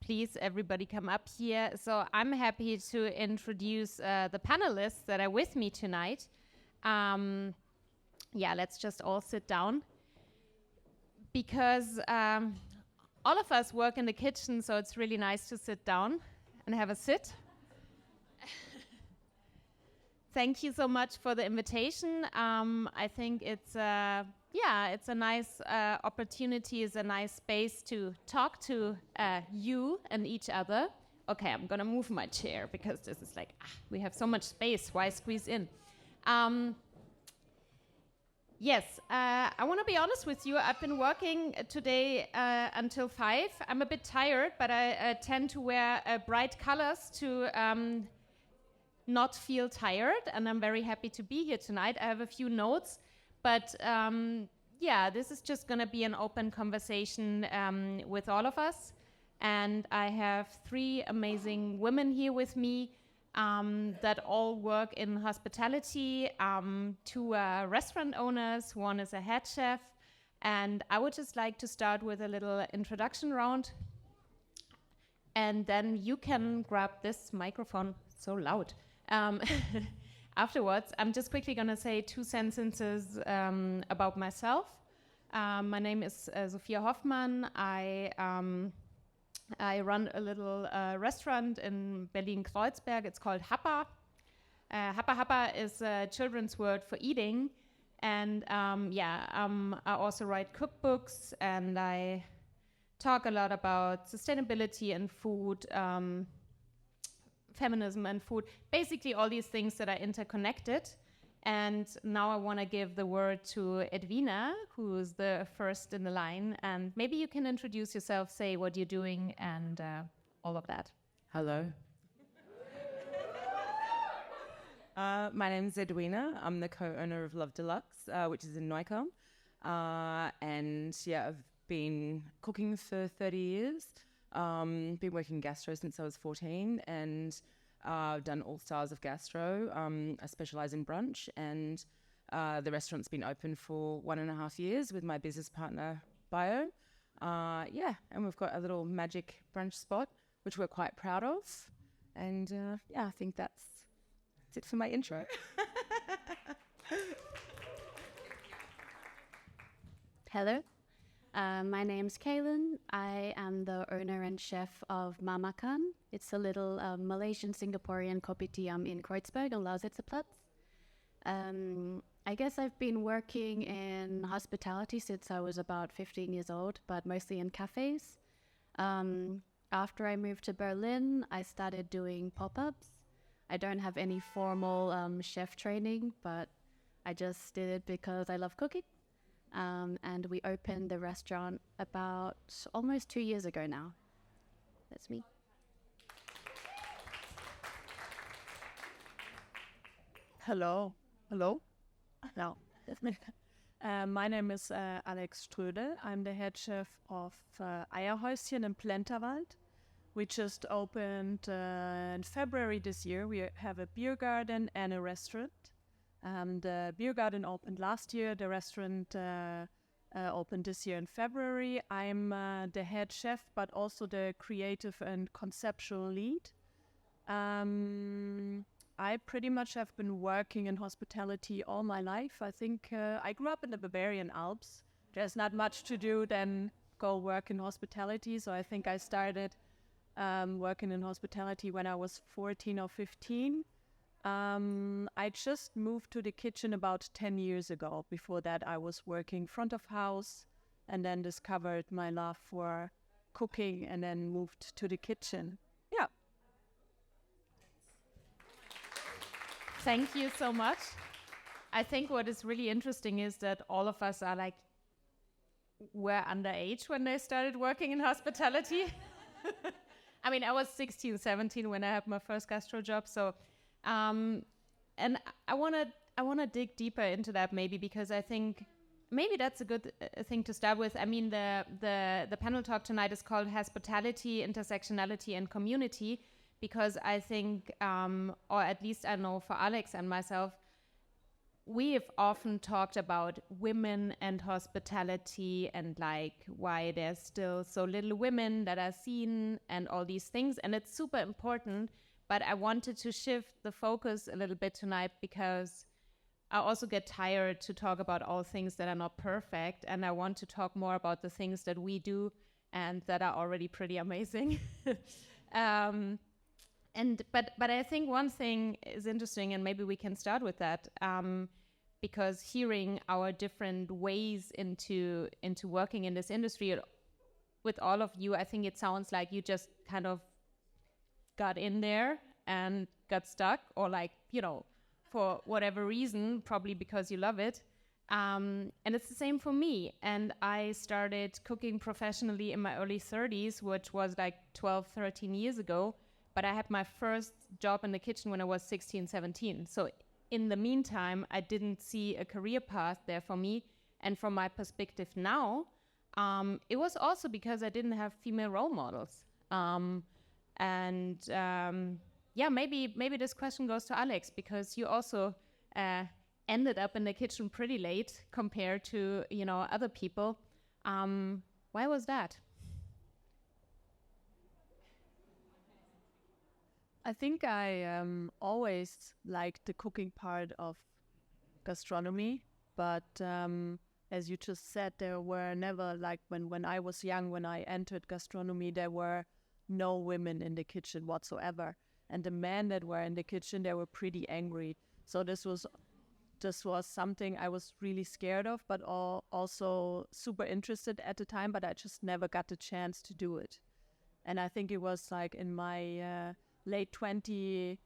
please, everybody come up here. So I'm happy to introduce the panelists that are with me tonight. Let's just all sit down. Because all of us work in the kitchen, so it's really nice to sit down and have a sit. Thank you so much for the invitation. I think it's a nice opportunity, it's a nice space to talk to you and each other. Okay, I'm gonna move my chair because this is like, we have so much space, why squeeze in? Yes, I want to be honest with you. I've been working today until 5. I'm a bit tired, but I tend to wear bright colors to not feel tired, and I'm very happy to be here tonight. I have a few notes, but this is just going to be an open conversation with all of us. And I have 3 amazing women here with me that all work in hospitality. 2 are restaurant owners, 1 is a head chef. And I would just like to start with a little introduction round. And then you can grab this microphone, it's so loud. Afterwards, I'm just quickly going to say 2 sentences about myself. My name is Sophia Hoffmann. I run a little restaurant in Berlin-Kreuzberg. It's called HAPPA. HAPPA is a children's word for eating. And I also write cookbooks, and I talk a lot about sustainability and food, feminism and food, basically all these things that are interconnected. And now I want to give the word to Edwina, who's the first in the line. And maybe you can introduce yourself, say what you're doing, and all of that. Hello. My name's Edwina. I'm the co-owner of Love Deluxe, which is in Neukölln. I've been cooking for 30 years. Been working in gastro since I was 14, and I've done all styles of gastro. I specialise in brunch, and the restaurant's been open for 1.5 years with my business partner, Bio. And we've got a little magic brunch spot, which we're quite proud of. And I think that's it for my intro. Hello. My name's Kaylin. I am the owner and chef of Ma-Makan. It's a little Malaysian-Singaporean kopitiam in Kreuzberg on Lausitzerplatz. I guess I've been working in hospitality since I was about 15 years old, but mostly in cafes. After I moved to Berlin, I started doing pop-ups. I don't have any formal chef training, but I just did it because I love cooking. And we opened the restaurant about almost 2 years ago now. That's me. Hello. No. My name is Alex Strödel. I'm the head chef of Eierhäuschen in Plenterwald. We just opened in February this year. We have a beer garden and a restaurant. The beer garden opened last year. The restaurant opened this year in February. I'm the head chef, but also the creative and conceptual lead. I pretty much have been working in hospitality all my life. I think I grew up in the Bavarian Alps. There's not much to do than go work in hospitality. So I think I started working in hospitality when I was 14 or 15. I just moved to the kitchen about 10 years ago. Before that, I was working front of house and then discovered my love for cooking and then moved to the kitchen. Yeah. Thank you so much. I think what is really interesting is that all of us are were underage when they started working in hospitality. I mean, I was 16, 17 when I had my first gastro job. So, and I want to dig deeper into that maybe, because I think maybe that's a good thing to start with. I mean, the panel talk tonight is called Hospitality, Intersectionality and Community, because I think, or at least I know for Alex and myself, we've often talked about women and hospitality and like why there's still so little women that are seen and all these things. And it's super important, but I wanted to shift the focus a little bit tonight because I also get tired to talk about all things that are not perfect. And I want to talk more about the things that we do and that are already pretty amazing. But I think one thing is interesting, and maybe we can start with that, because hearing our different ways into working in this industry with all of you, I think it sounds like you just kind of got in there and got stuck, or like, you know, for whatever reason, probably because you love it. And it's the same for me. And I started cooking professionally in my early 30s, which was like 12, 13 years ago. But I had my first job in the kitchen when I was 16, 17. So in the meantime, I didn't see a career path there for me. And from my perspective now, it was also because I didn't have female role models. Maybe this question goes to Alex, because you also ended up in the kitchen pretty late compared to, you know, other people. Why was that? I think I always liked the cooking part of gastronomy, but as you just said, there were never, like when I was young, when I entered gastronomy, there were no women in the kitchen whatsoever. And the men that were in the kitchen, they were pretty angry. So this was something I was really scared of, but also super interested at the time, but I just never got the chance to do it. And I think it was like in my late 20s,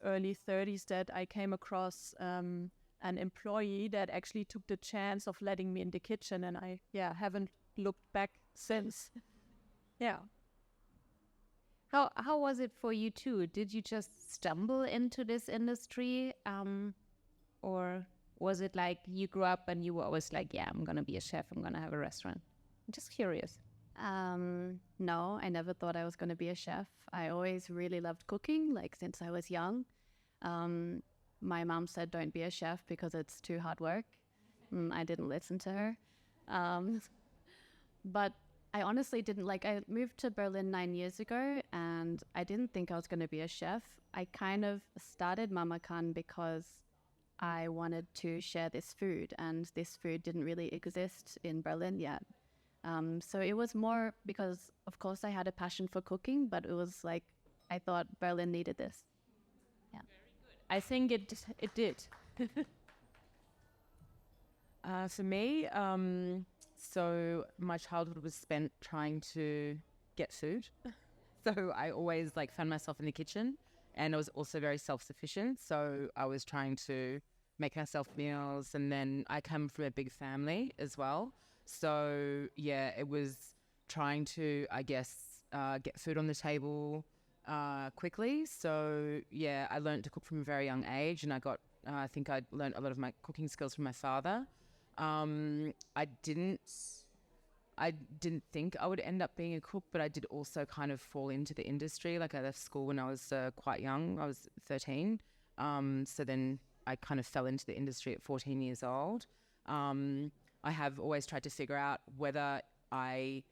early 30s that I came across an employee that actually took the chance of letting me in the kitchen, and I haven't looked back since. Yeah. How was it for you too? Did you just stumble into this industry, or was it like you grew up and you were always like, yeah, I'm gonna be a chef, I'm gonna have a restaurant? I'm just curious. No, I never thought I was going to be a chef. I always really loved cooking, like since I was young. My mom said, don't be a chef because it's too hard work. I didn't listen to her. But I honestly didn't, like, I moved to Berlin 9 years ago and I didn't think I was going to be a chef. I kind of started Ma-Makan because I wanted to share this food, and this food didn't really exist in Berlin yet. So it was more because, of course, I had a passion for cooking, but it was like I thought Berlin needed this. Yeah. I think it did. For me, so my childhood was spent trying to get food. So I always like found myself in the kitchen, and I was also very self-sufficient. So I was trying to make myself meals, and then I come from a big family as well. So yeah, it was trying to, I guess, get food on the table quickly. So yeah, I learned to cook from a very young age, and I think I learned a lot of my cooking skills from my father. I didn't think I would end up being a cook, but I did also kind of fall into the industry. Like I left school when I was quite young. I was 13. So then I kind of fell into the industry at 14 years old. I have always tried to figure out whether I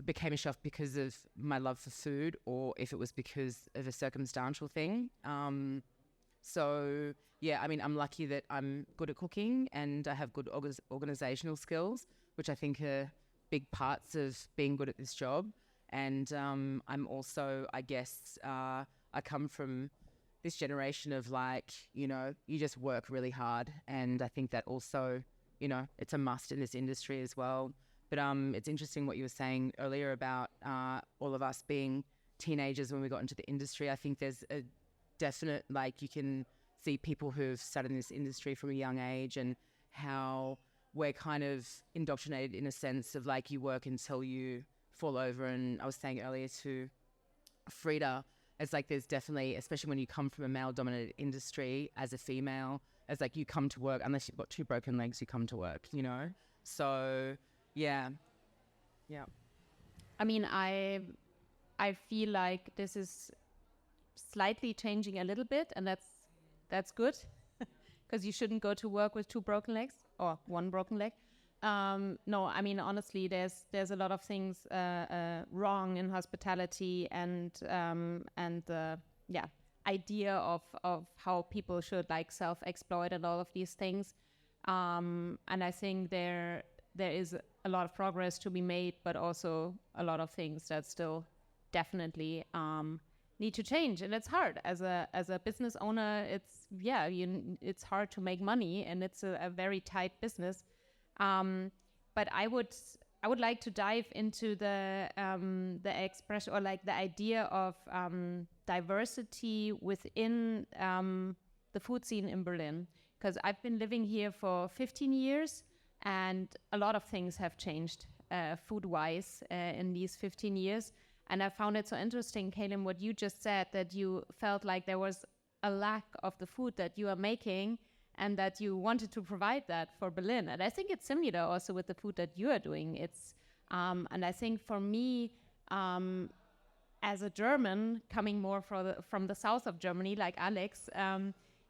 became a chef because of my love for food or if it was because of a circumstantial thing. So yeah, I mean, I'm lucky that I'm good at cooking and I have good organizational skills, which I think are big parts of being good at this job. And I'm also, I guess, I come from this generation of like, you know, you just work really hard. And I think that also, you know, it's a must in this industry as well. But it's interesting what you were saying earlier about all of us being teenagers when we got into the industry. I think there's a definite, like, you can see people who've started in this industry from a young age and how we're kind of indoctrinated in a sense of like you work until you fall over. And I was saying earlier to Frida, it's like there's definitely, especially when you come from a male-dominated industry as a female, it's like you come to work, unless you've got 2 broken legs, you come to work, you know? So, yeah. Yeah. I mean, I feel like this is slightly changing a little bit, and that's good. because you shouldn't go to work with 2 broken legs or 1 broken leg. No, I mean, honestly, there's a lot of things wrong in hospitality, and the idea of how people should like self-exploit and all of these things. And I think there is a lot of progress to be made, but also a lot of things that still definitely need to change. And it's hard as a business owner. It's hard to make money, and it's a very tight business. But I would like to dive into the expression, or like the idea of diversity within the food scene in Berlin, because I've been living here for 15 years, and a lot of things have changed food-wise in these 15 years. And I found it so interesting, Kaylin, what you just said, that you felt like there was a lack of the food that you are making, and that you wanted to provide that for Berlin. And I think it's similar also with the food that you are doing. It's and I think for me, as a German coming more from the south of Germany, like Alex,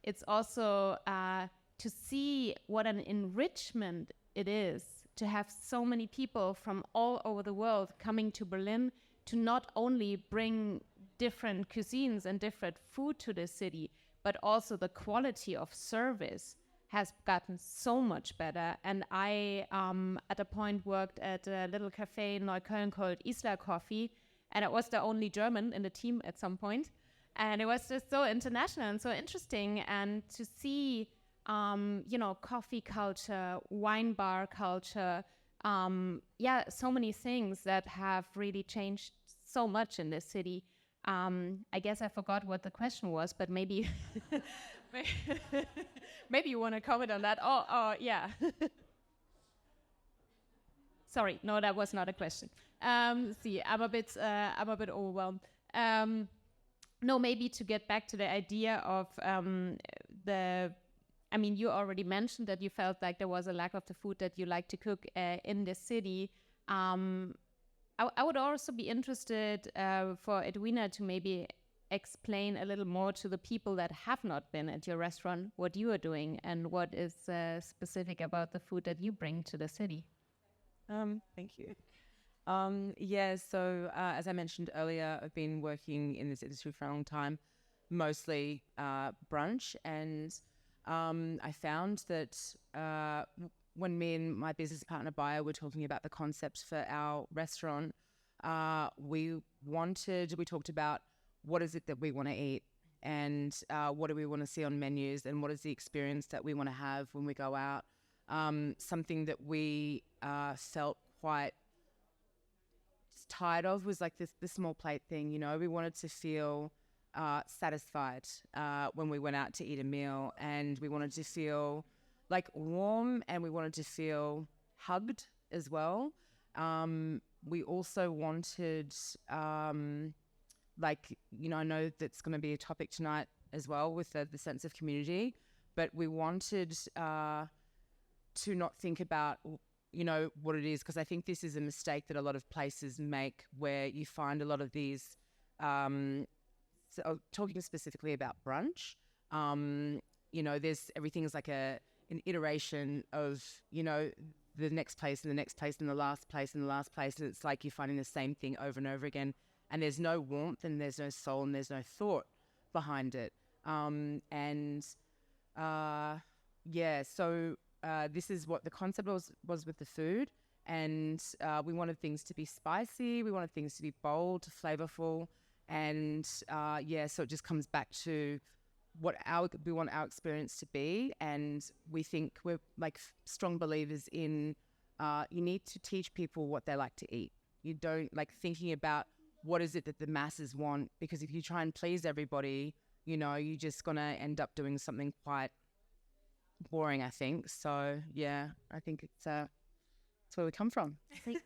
it's also to see what an enrichment it is to have so many people from all over the world coming to Berlin to not only bring different cuisines and different food to the city, but also the quality of service has gotten so much better. And I, at a point, worked at a little cafe in Neukölln called Isla Coffee, and I was the only German in the team at some point. And it was just so international and so interesting, and to see, coffee culture, wine bar culture, so many things that have really changed so much in this city. I guess I forgot what the question was, but maybe maybe you want to comment on that. Oh, yeah. Sorry, no, that was not a question. See, I'm a bit overwhelmed. No, maybe to get back to the idea of you already mentioned that you felt like there was a lack of the food that you like to cook in the city. I would also be interested for Edwina to maybe explain a little more to the people that have not been at your restaurant what you are doing and what is specific about the food that you bring to the city. Thank you. So as I mentioned earlier, I've been working in this industry for a long time, mostly brunch, and I found that when me and my business partner buyer were talking about the concept for our restaurant, we talked about what is it that we want to eat, and what do we want to see on menus, and what is the experience that we want to have when we go out. Something that we felt quite tired of was like the small plate thing. We wanted to feel satisfied when we went out to eat a meal, and we wanted to feel like warm, and we wanted to feel hugged as well. We also wanted, I know that's going to be a topic tonight as well with the sense of community, but we wanted to not think about, what it is, because I think this is a mistake that a lot of places make, where you find a lot of these, talking specifically about brunch, there's everything's like an iteration of, the next place and the next place and the last place and the last place, and it's like you're finding the same thing over and over again, and there's no warmth and there's no soul and there's no thought behind it. So this is what the concept was with the food, and we wanted things to be spicy, we wanted things to be bold, flavorful, and so it just comes back to what we want our experience to be. And we think we're like strong believers in you need to teach people what they like to eat. You don't like thinking about what is it that the masses want, because if you try and please everybody, you're just going to end up doing something quite boring, I think. So yeah, I think it's where we come from.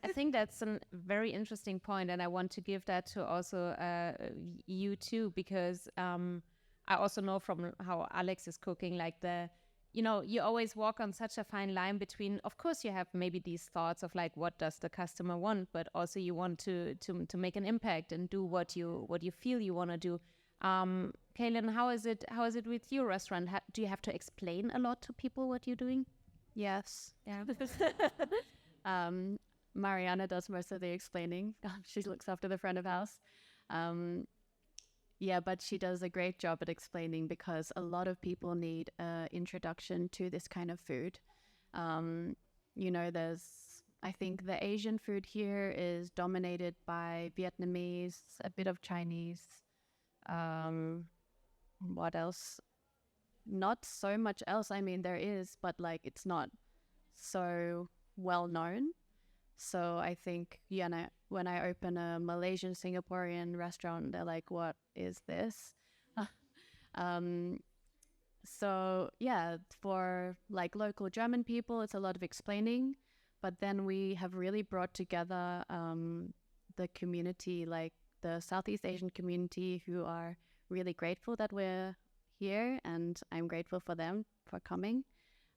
I think that's a very interesting point, and I want to give that to also you too, because I also know from how Alex is cooking, like you always walk on such a fine line between, of course you have maybe these thoughts of like, what does the customer want, but also you want to make an impact and do what you feel you want to do. Kaylin, how is it with your restaurant? Do you have to explain a lot to people what you're doing? Yes. Yeah. Mariana does most of the explaining. She looks after the front of house. Yeah, but she does a great job at explaining because a lot of people need an introduction to this kind of food. I think the Asian food here is dominated by Vietnamese, a bit of Chinese. What else? Not so much else. I mean, there is, but like it's not so well known. So I think, when I open a Malaysian Singaporean restaurant, they're like, "What is this?" So yeah, for like local German people, it's a lot of explaining. But then we have really brought together the community, like the Southeast Asian community, who are really grateful that we're here, and I'm grateful for them for coming.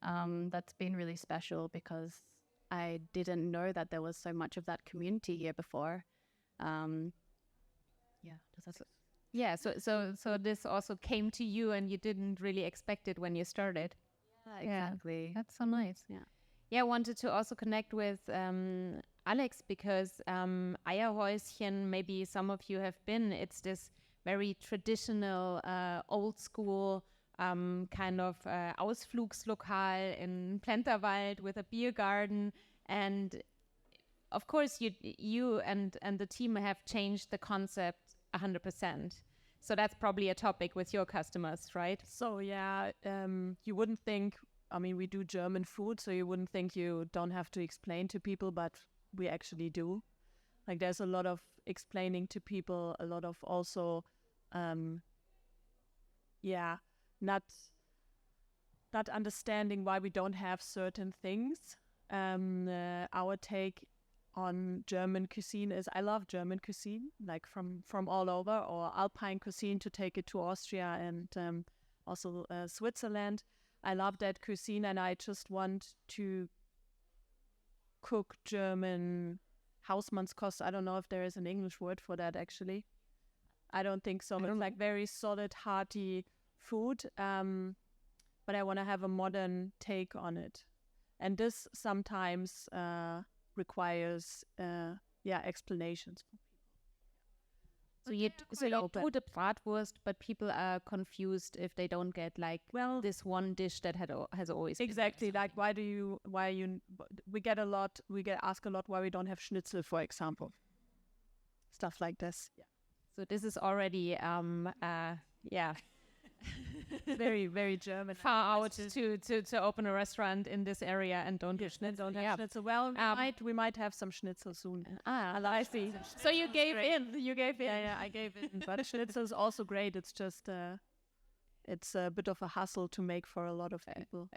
That's been really special because I didn't know that there was so much of that community here before. Yeah, so this also came to you and you didn't really expect it when you started. Yeah, exactly. That's so nice. Yeah, I wanted to also connect with Alex because Eierhäuschen, maybe some of you have been, it's this very traditional, old school kind of Ausflugslokal in Plenterwald with a beer garden. And of course, you and the team have changed the concept 100%. So that's probably a topic with your customers, right? So yeah, you wouldn't think, I mean, we do German food, so you wouldn't think you don't have to explain to people, but we actually do. Like there's a lot of explaining to people, a lot of also, not understanding why we don't have certain things. Our take on German cuisine is, I love German cuisine, like from all over, or Alpine cuisine to take it to Austria and also Switzerland. I love that cuisine, and I just want to cook German Hausmannskost. I don't know if there is an English word for that, actually. I don't think so. It's like very solid, hearty food, but I want to have a modern take on it. And this sometimes requires explanations. So you do the bratwurst, but people are confused if they don't get this one dish that has always exactly been like we get asked a lot why we don't have schnitzel, for example, stuff like this. Yeah. So this is already very, very German. Far out to open a restaurant in this area and don't have schnitzel. Well, we might have some schnitzel soon. I see. So you gave in. Yeah, I gave in. But schnitzel is also great. It's just it's a bit of a hassle to make for a lot of people.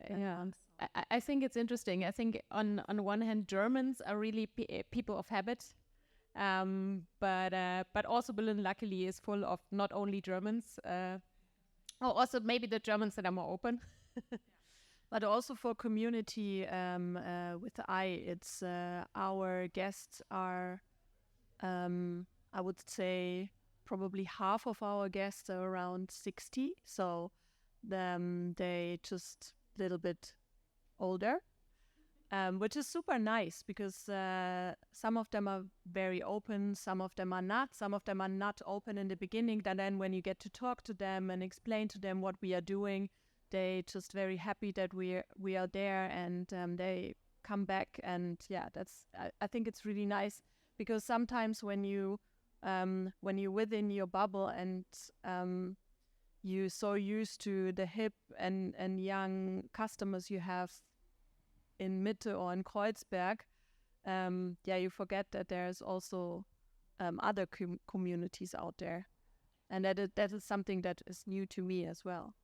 I think it's interesting. I think on one hand, Germans are really people of habit. But also Berlin luckily is full of not only Germans, also maybe the Germans that are more open. But also for community with the eye, it's our guests are, I would say probably half of our guests are around 60. So they just a little bit older. Which is super nice because some of them are very open, some of them are not open in the beginning. And then when you get to talk to them and explain to them what we are doing, they just very happy that we are there, and they come back. And I think it's really nice because sometimes when you're within your bubble and you're so used to the hip and young customers you have in Mitte or in Kreuzberg, you forget that there's also other communities out there, and that is something that is new to me as well.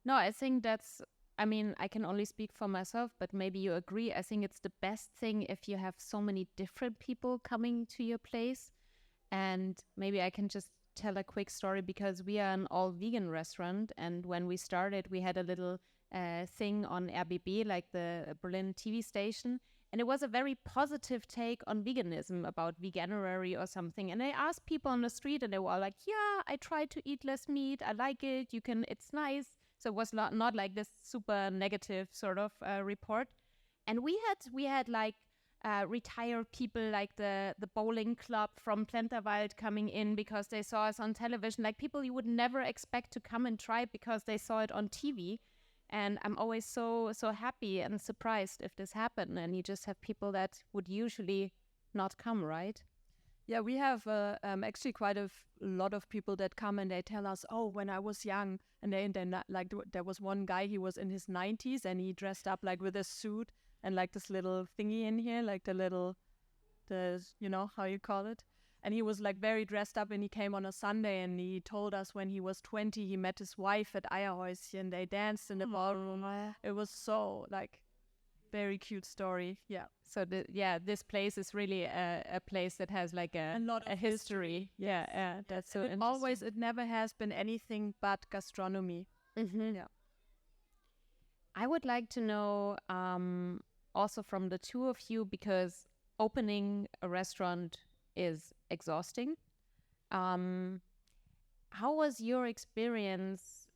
No, I think I can only speak for myself, but maybe you agree. I think it's the best thing if you have so many different people coming to your place. And maybe I can just tell a quick story because we are an all-vegan restaurant, and when we started, we had a little thing on RBB, like the Berlin TV station, And it was a very positive take on veganism, about veganuary or something. And I asked people on the street, and they were all like, yeah, I try to eat less meat. I like it. It's nice. So it was not like this super negative sort of report. And we had like retired people, like the bowling club from Plenterwald coming in because they saw us on television, like people you would never expect to come and try because they saw it on TV. And I'm always so happy and surprised if this happened, and you just have people that would usually not come, right? Yeah, we have actually quite a lot of people that come and they tell us, oh, when I was young, and they're not, like, there was one guy, he was in his 90s and he dressed up like with a suit and like this little thingy in here, like the you know how you call it, and he was like very dressed up, and he came on a Sunday and he told us when he was 20 he met his wife at Eierhäuschen and they danced in the ballroom. It was so like very cute story. Yeah. So this place is really a place that has like a lot of history. Yeah, that's so interesting. It never has been anything but gastronomy. Mm-hmm. Yeah. I would like to know also from the two of you, because opening a restaurant is exhausting. How was your experience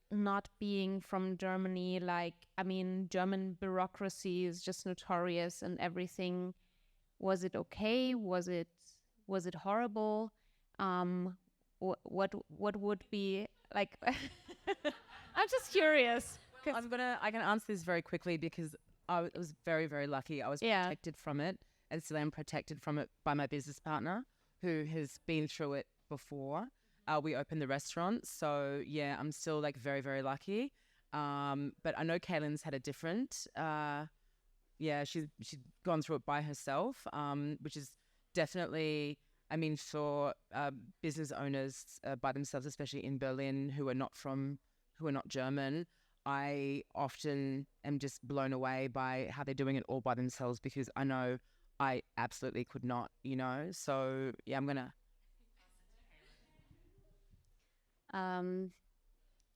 not being from Germany? Like, I mean, German bureaucracy is just notorious and everything. Was it okay? Was it horrible? What would be like? I'm just curious. I can answer this very quickly because I was very, very lucky. I was protected from it, and still am protected from it by my business partner, who has been through it before. We opened the restaurant, so yeah, I'm still like very, very lucky. But I know Kaylin's had a different. She's gone through it by herself, which is definitely. I mean, for business owners by themselves, especially in Berlin, who are not German, I often am just blown away by how they're doing it all by themselves, because I know I absolutely could not, you know. So yeah, I'm gonna.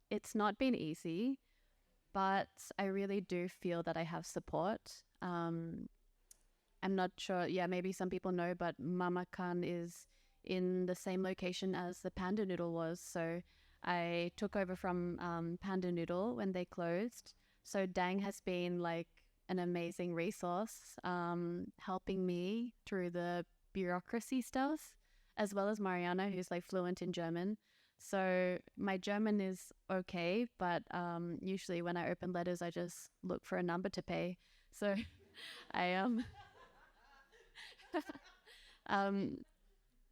It's not been easy, but I really do feel that I have support. I'm not sure. Yeah, maybe some people know, but Ma-Makan is in the same location as the Panda Noodle was. So I took over from Panda Noodle when they closed. So Dang has been like an amazing resource, helping me through the bureaucracy stuff, as well as Mariana, who's like fluent in German. So my German is okay, but usually when I open letters, I just look for a number to pay. So I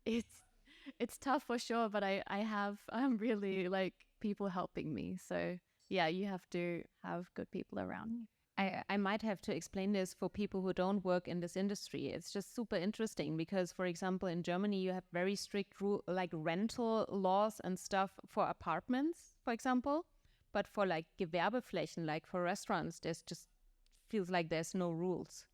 it's tough for sure, but I have really like people helping me. So yeah, you have to have good people around you. I might have to explain this for people who don't work in this industry. It's just super interesting because, for example, in Germany, you have very strict like rental laws and stuff for apartments, for example. But for like Gewerbeflächen, like for restaurants, there's just feels like there's no rules.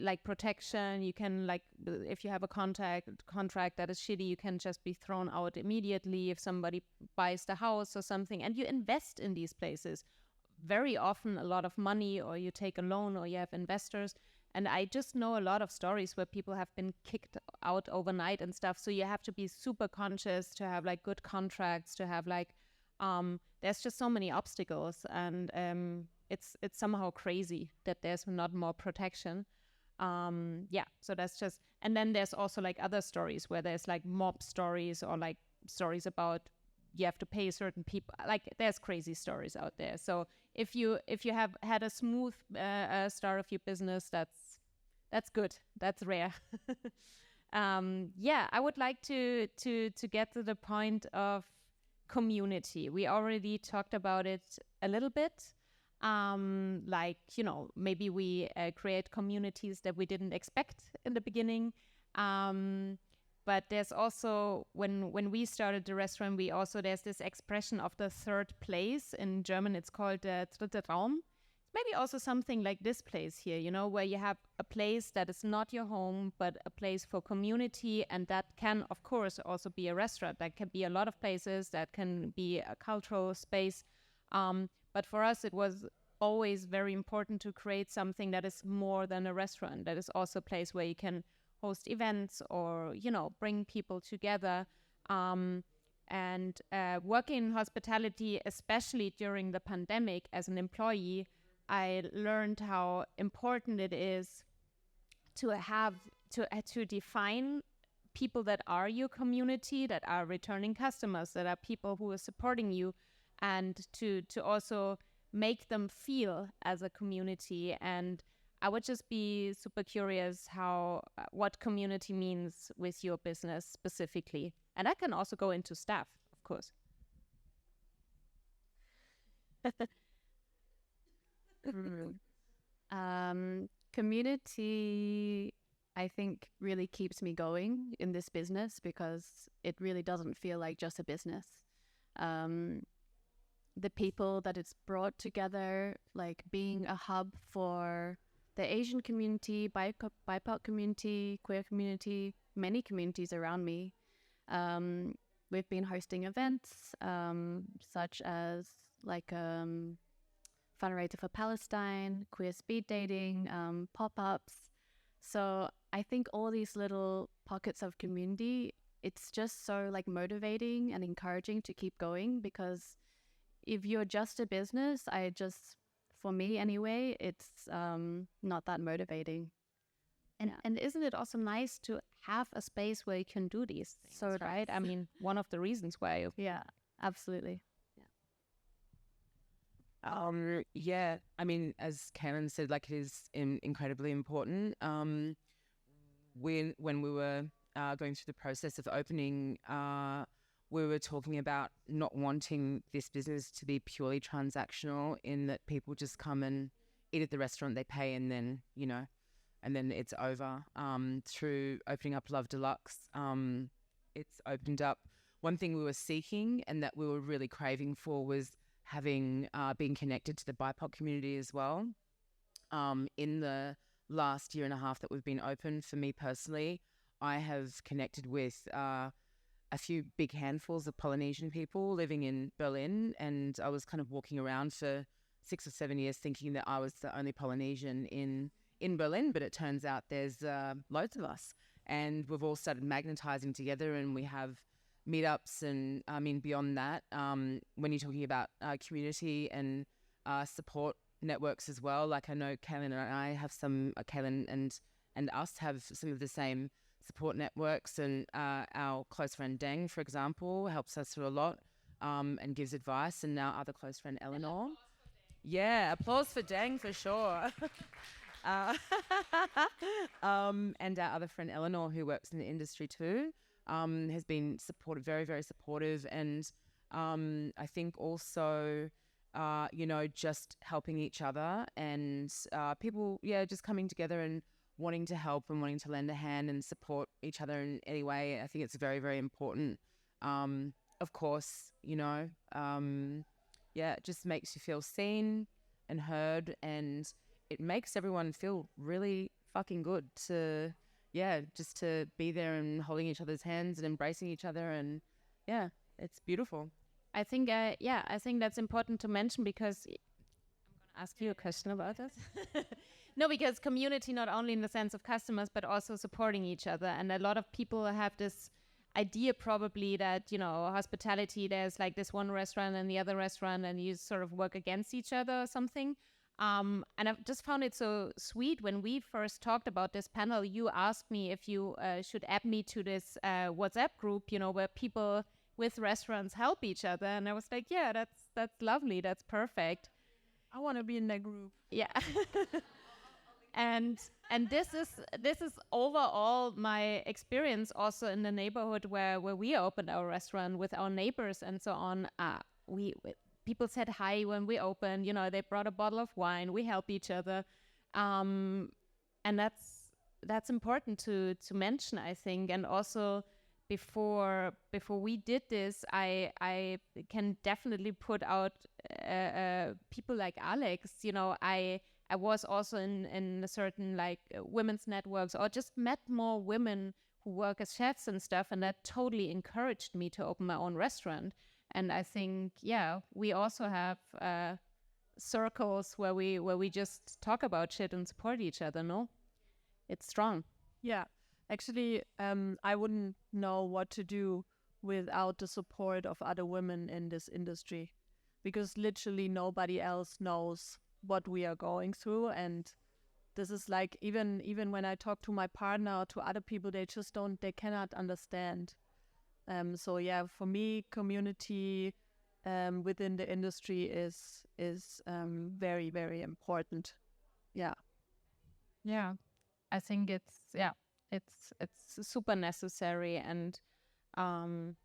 Like protection, you can like, if you have a contract that is shitty, you can just be thrown out immediately if somebody buys the house or something. And you invest in these places. Very often a lot of money, or you take a loan, or you have investors. And I just know a lot of stories where people have been kicked out overnight and stuff. So you have to be super conscious to have like good contracts, to have like, there's just so many obstacles, and it's somehow crazy that there's not more protection. So that's just, and then there's also like other stories where there's like mob stories, or like stories about you have to pay certain people. Like there's crazy stories out there. So if you have had a smooth start of your business, that's good. That's rare. I would like to get to the point of community. We already talked about it a little bit. Like, you know, maybe we create communities that we didn't expect in the beginning. But there's also, when we started the restaurant, there's this expression of the third place. In German, it's called dritte Raum. Maybe also something like this place here, you know, where you have a place that is not your home, but a place for community. And that can, of course, also be a restaurant. That can be a lot of places. That can be a cultural space. But for us, it was always very important to create something that is more than a restaurant, that is also a place where you can host events or, you know, bring people together. And working in hospitality, especially during the pandemic as an employee, I learned how important it is to have to define people that are your community, that are returning customers, that are people who are supporting you, and to also make them feel as a community. And I would just be super curious how what community means with your business specifically. And I can also go into staff, of course. Community, I think, really keeps me going in this business because it really doesn't feel like just a business. The people that it's brought together, like being a hub for the Asian community, BIPOC community, queer community, many communities around me. We've been hosting events such as like Fundraiser for Palestine, queer speed dating, pop-ups. So I think all these little pockets of community, it's just so like motivating and encouraging to keep going, because if you're just a business, for me anyway, it's not that motivating. And isn't it also nice to have a space where you can do these things, So right? I mean, one of the reasons why. Yeah, absolutely. Yeah, I mean, as Kaylin said, like, it is incredibly important. When we were going through the process of opening, we were talking about not wanting this business to be purely transactional, in that people just come and eat at the restaurant, they pay, and then, you know, and then it's over. Through opening up Love Deluxe, it's opened up. One thing we were seeking and that we were really craving for was having been connected to the BIPOC community as well. In the last year and a half that we've been open, for me personally, I have connected with a few big handfuls of Polynesian people living in Berlin, and I was kind of walking around for 6 or 7 years thinking that I was the only Polynesian in Berlin, but it turns out there's loads of us, and we've all started magnetizing together, and we have meetups. And I mean, beyond that, when you're talking about community and support networks as well, like I know Kaylin and I have some, Kaylin and us have some of the same support networks, and our close friend Deng, for example, helps us through a lot and gives advice, and our other close friend Eleanor. Yeah, applause for Deng for sure. And our other friend Eleanor, who works in the industry too, has been supportive, very, very supportive. And I think also, you know, just helping each other, and people, just coming together and wanting to help and wanting to lend a hand and support each other in any way. I think it's very, very important. Of course, you know, it just makes you feel seen and heard, and it makes everyone feel really fucking good to, just to be there and holding each other's hands and embracing each other. And it's beautiful. I think, I think that's important to mention, because I'm going to ask you a question about this. No, because community, not only in the sense of customers, but also supporting each other. And a lot of people have this idea probably that, you know, hospitality, there's like this one restaurant and the other restaurant, and you sort of work against each other or something. And I've just found it so sweet. When we first talked about this panel, you asked me if you should add me to this WhatsApp group, you know, where people with restaurants help each other. And I was like, yeah, that's lovely. That's perfect. I want to be in that group. Yeah. And this is overall my experience also in the neighborhood where we opened our restaurant, with our neighbors and so on. People said hi when we opened, you know, they brought a bottle of wine, we help each other. And that's important to mention, I think. And also before we did this, I can definitely put out people like Alex. You know, I was also in a certain like women's networks, or just met more women who work as chefs and stuff, and that totally encouraged me to open my own restaurant. And I think, we also have circles where we just talk about shit and support each other. No, it's strong. Yeah, actually, I wouldn't know what to do without the support of other women in this industry, because literally nobody else knows what we are going through. And this is like, even when I talk to my partner or to other people, they cannot understand. So yeah, for me, community within the industry is very, very important. Yeah. Yeah, I think it's super necessary, and and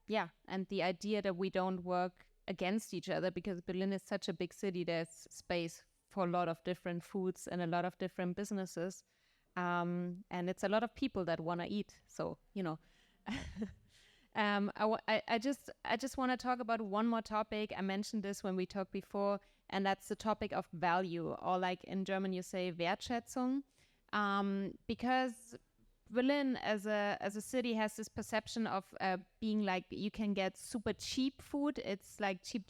the idea that we don't work against each other, because Berlin is such a big city, there's space for a lot of different foods and a lot of different businesses, and it's a lot of people that want to eat. So I just want to talk about one more topic. I mentioned this when we talked before, and that's the topic of value, or like in German you say Wertschätzung, because Berlin as a city has this perception of being like, you can get super cheap food. It's like cheap,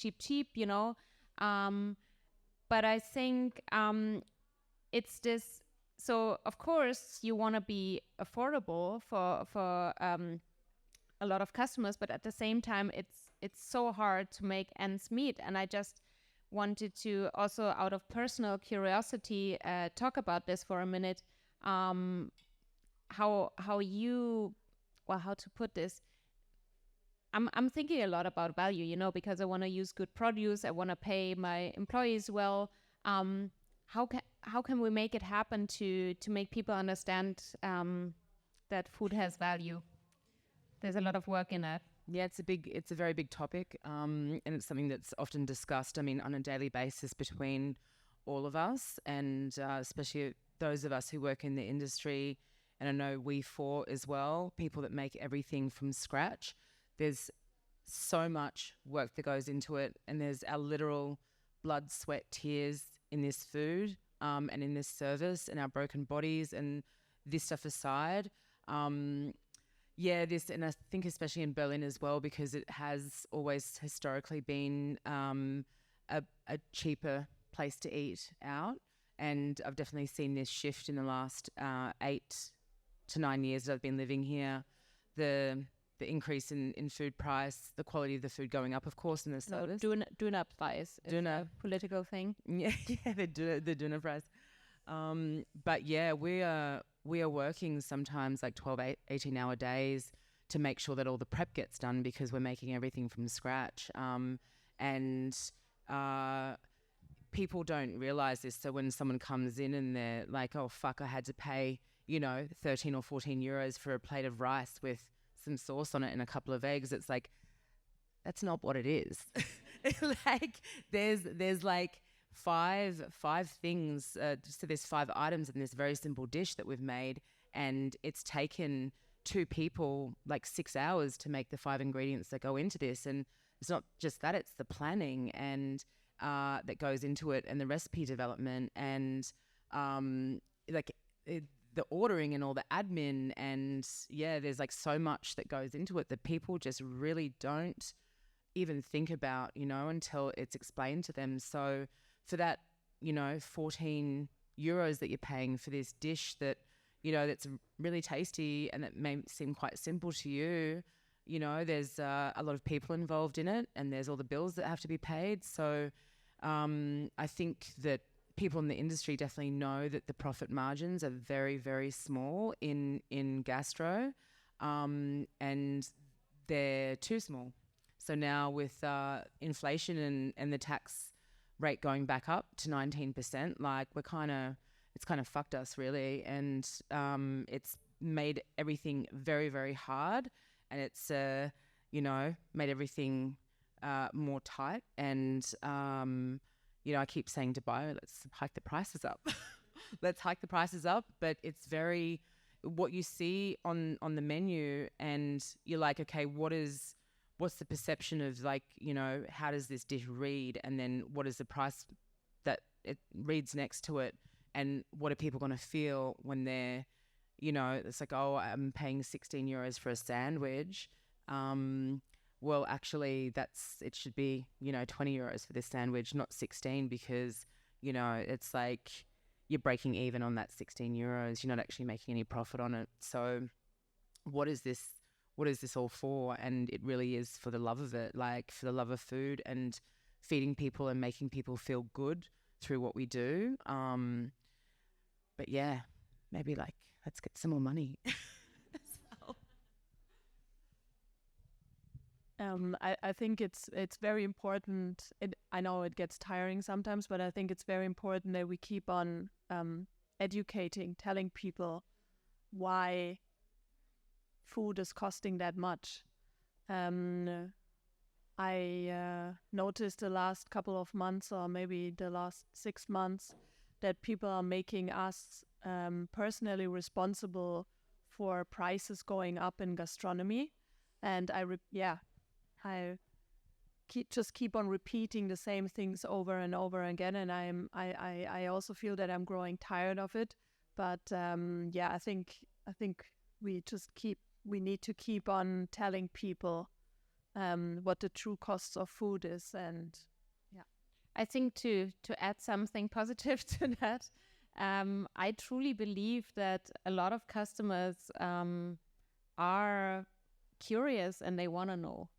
but I think it's this. So of course you want to be affordable for a lot of customers, but at the same time it's so hard to make ends meet. And I just wanted to also, out of personal curiosity, talk about this for a minute. How to put this? I'm thinking a lot about value, because I want to use good produce. I want to pay my employees well. How can we make it happen to make people understand that food has value? There's a lot of work in that. Yeah, it's a very big topic, and it's something that's often discussed, on a daily basis between all of us, and especially those of us who work in the industry, and I know we four as well, people that make everything from scratch. There's so much work that goes into it, and there's our literal blood, sweat, tears in this food, and in this service, and our broken bodies, and this stuff aside. And I think especially in Berlin as well, because it has always historically been a cheaper place to eat out. And I've definitely seen this shift in the last 8 to 9 years that I've been living here. The increase in food price, the quality of the food going up, of course, in the service. Döner price is a political thing. Yeah, the Döner price. But yeah, we are working sometimes like 12, 18-hour days to make sure that all the prep gets done, because we're making everything from scratch. And people don't realize this. So when someone comes in and they're like, oh, fuck, I had to pay, 13 or 14 euros for a plate of rice with some sauce on it and a couple of eggs, it's like, that's not what it is. Like there's like five things, so there's 5 items in this very simple dish that we've made, and it's taken 2 people like 6 hours to make the 5 ingredients that go into this. And it's not just that, it's the planning and that goes into it, and the recipe development, and the ordering and all the admin, and there's like so much that goes into it that people just really don't even think about, until it's explained to them. So for that, 14 euros that you're paying for this dish that, that's really tasty and that may seem quite simple to you, there's a lot of people involved in it, and there's all the bills that have to be paid. So I think that people in the industry definitely know that the profit margins are very, very small in gastro, and they're too small. So now with inflation and the tax rate going back up to 19%, like it's kind of fucked us really, and it's made everything very, very hard, and it's made everything more tight. And I keep saying to Bio, let's hike the prices up. Let's hike the prices up. But it's very, what you see on the menu, and you're like, okay, what's the perception of, like, how does this dish read? And then what is the price that it reads next to it? And what are people going to feel when they're, it's like, oh, I'm paying 16 euros for a sandwich. Well, actually, it should be, 20 euros for this sandwich, not 16, because You know, it's like you're breaking even on that 16 euros. You're not actually making any profit on it. So what is this all for? And it really is for the love of it, like for the love of food and feeding people and making people feel good through what we do. But yeah, maybe like let's get some more money. I think it's very important. I know it gets tiring sometimes, but I think it's very important that we keep on educating, telling people why food is costing that much. I noticed the last couple of months, or maybe the last 6 months, that people are making us personally responsible for prices going up in gastronomy. And I just keep on repeating the same things over and over again, and I also feel that I'm growing tired of it. But I think we need to keep on telling people what the true costs of food is. And I think to add something positive to that, I truly believe that a lot of customers are curious and they want to know.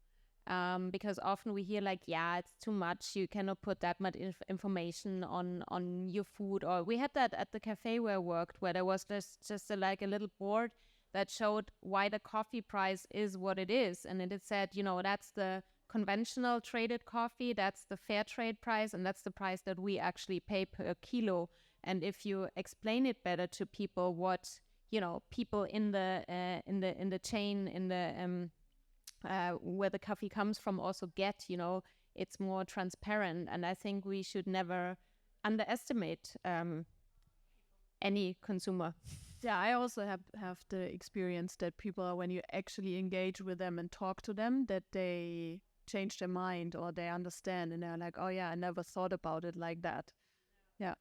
Because often we hear like, yeah, it's too much. You cannot put that much information on your food. Or we had that at the cafe where I worked, where there was just a little board that showed why the coffee price is what it is. And it said, you know, that's the conventional traded coffee, that's the fair trade price, and that's the price that we actually pay per kilo. And if you explain it better to people, what, you know, people in the chain, where the coffee comes from also get, you know, it's more transparent. And I think we should never underestimate any consumer. Yeah, I also have the experience that people, when you actually engage with them and talk to them, that they change their mind or they understand and they're like, oh yeah, I never thought about it like that. Yeah.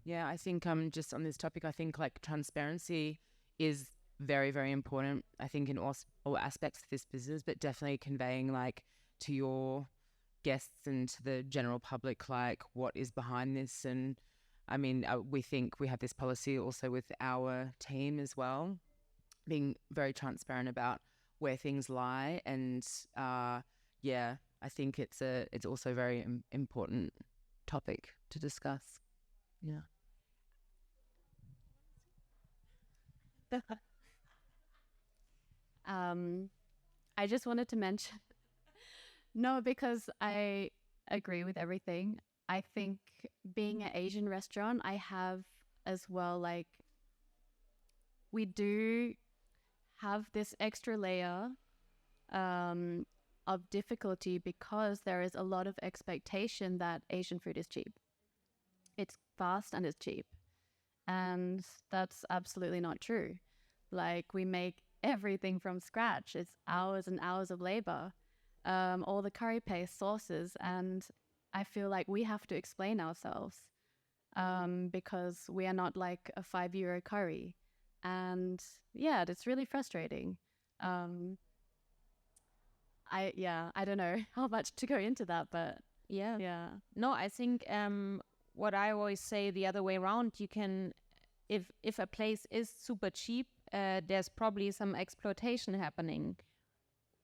Yeah, I think just on this topic, I think like transparency is very, very important, I think, in all aspects of this business, but definitely conveying like to your guests and to the general public like what is behind this. And I mean, we think we have this policy also with our team as well, being very transparent about where things lie. And I think it's also a very important topic to discuss. Yeah. I just wanted to mention, no, because I agree with everything. I think being an Asian restaurant, I have as well, like, we do have this extra layer of difficulty because there is a lot of expectation that Asian food is cheap. It's fast and it's cheap. And that's absolutely not true. Like, we make everything from scratch. It's hours and hours of labor, all the curry paste, sauces, and I feel like we have to explain ourselves because we are not like a €5 curry. And yeah, it's really frustrating. I don't know how much to go into that, but yeah. No, I think what I always say the other way around, you can, if a place is super cheap, there's probably some exploitation happening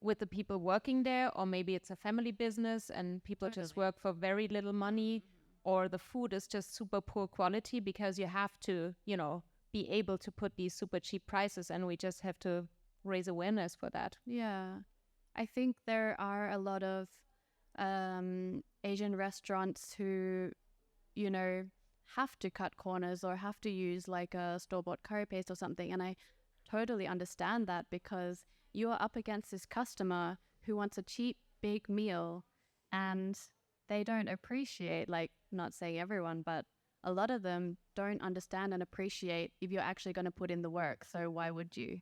with the people working there, or maybe it's a family business and people just work for very little money, or the food is just super poor quality because you have to, you know, be able to put these super cheap prices, and we just have to raise awareness for that. Yeah. I think there are a lot of Asian restaurants who, you know, have to cut corners or have to use like a store-bought curry paste or something. And I totally understand that because you are up against this customer who wants a cheap, big meal, and they don't appreciate, like, not saying everyone, but a lot of them don't understand and appreciate if you're actually going to put in the work. So why would you?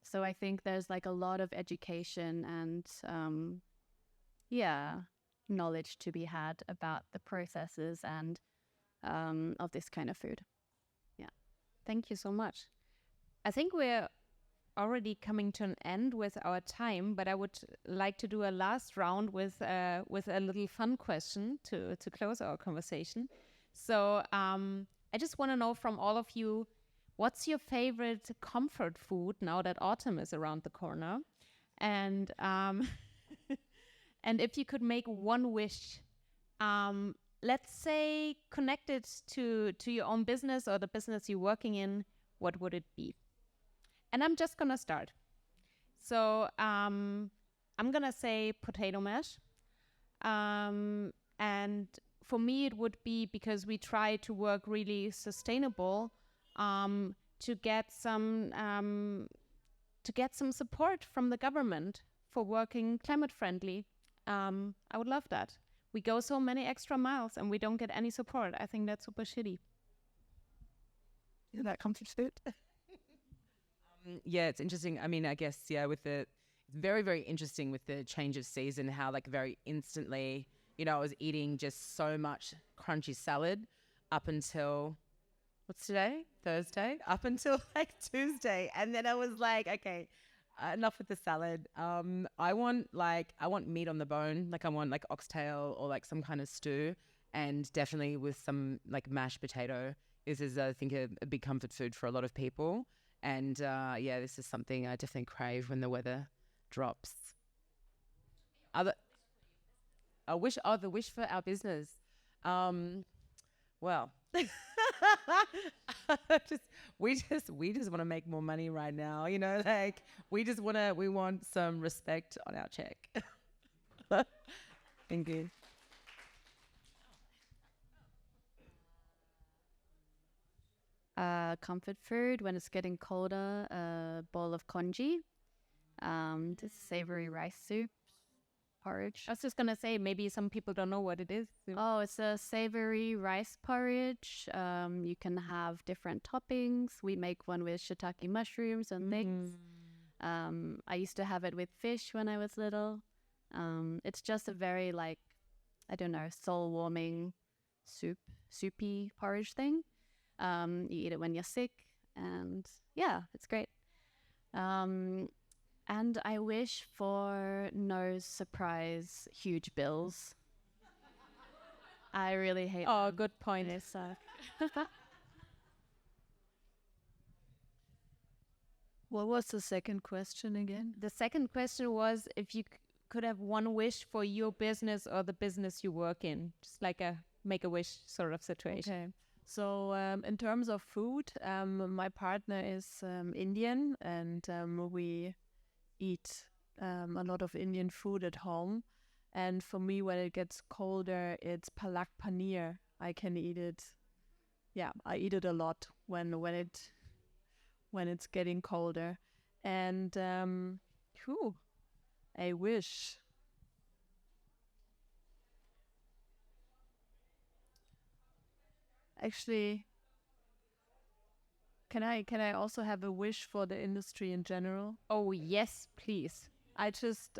So I think there's like a lot of education and, knowledge to be had about the processes and of this kind of food. Thank you so much. I think we're already coming to an end with our time, but I would like to do a last round with a little fun question to close our conversation. So I just want to know from all of you, what's your favorite comfort food now that autumn is around the corner? And and if you could make one wish, let's say connected to your own business or the business you're working in, what would it be? And I'm just gonna start. So I'm gonna say potato mash. And for me, it would be, because we try to work really sustainable, to get some support from the government for working climate friendly. I would love that. We go so many extra miles and we don't get any support. I think that's super shitty. Yeah, that comfort food. Yeah, it's interesting. I mean, I guess, yeah, it's very, very interesting with the change of season, how like very instantly, you know, I was eating just so much crunchy salad up until, what's today? Thursday? Up until like Tuesday. And then I was like, okay, enough with the salad. I want meat on the bone. Like I want like oxtail or like some kind of stew, and definitely with some like mashed potato. This is, I think, a big comfort food for a lot of people. And yeah, this is something I definitely crave when the weather drops. The wish for our business. Well, we just want to make more money right now. You know, like we want some respect on our check. Thank you. Comfort food when it's getting colder, a bowl of congee, this savory rice soup, porridge. I was just gonna say, maybe some people don't know what it is. Oh, it's a savory rice porridge. You can have different toppings. We make one with shiitake mushrooms and things. I used to have it with fish when I was little. It's just a very, like, I don't know, soul-warming soupy porridge thing. You eat it when you're sick, and yeah, it's great. And I wish for no surprise huge bills. I really hate them. Good point. They suck. What was the second question again? The second question was if you could have one wish for your business or the business you work in, just like a make-a-wish sort of situation. Okay. So in terms of food, my partner is Indian, and we eat a lot of Indian food at home. And for me, when it gets colder, it's palak paneer. I can eat it. Yeah, I eat it a lot when it's getting colder. And I wish. Actually, can I also have a wish for the industry in general? Oh yes, please. I just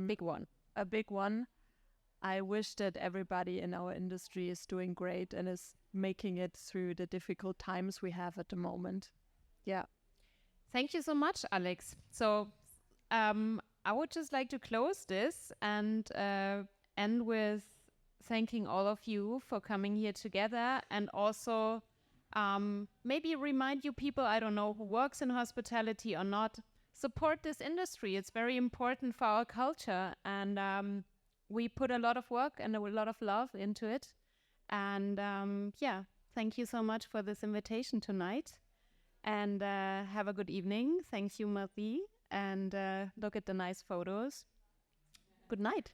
Big one. a big one. I wish that everybody in our industry is doing great and is making it through the difficult times we have at the moment. Yeah. Thank you so much, Alex. So I would just like to close this and end with thanking all of you for coming here together, and also maybe remind you people, I don't know, who works in hospitality or not, support this industry. It's very important for our culture, and we put a lot of work and a lot of love into it. And yeah, thank you so much for this invitation tonight, and have a good evening. Thank you, Marie, and look at the nice photos. Good night.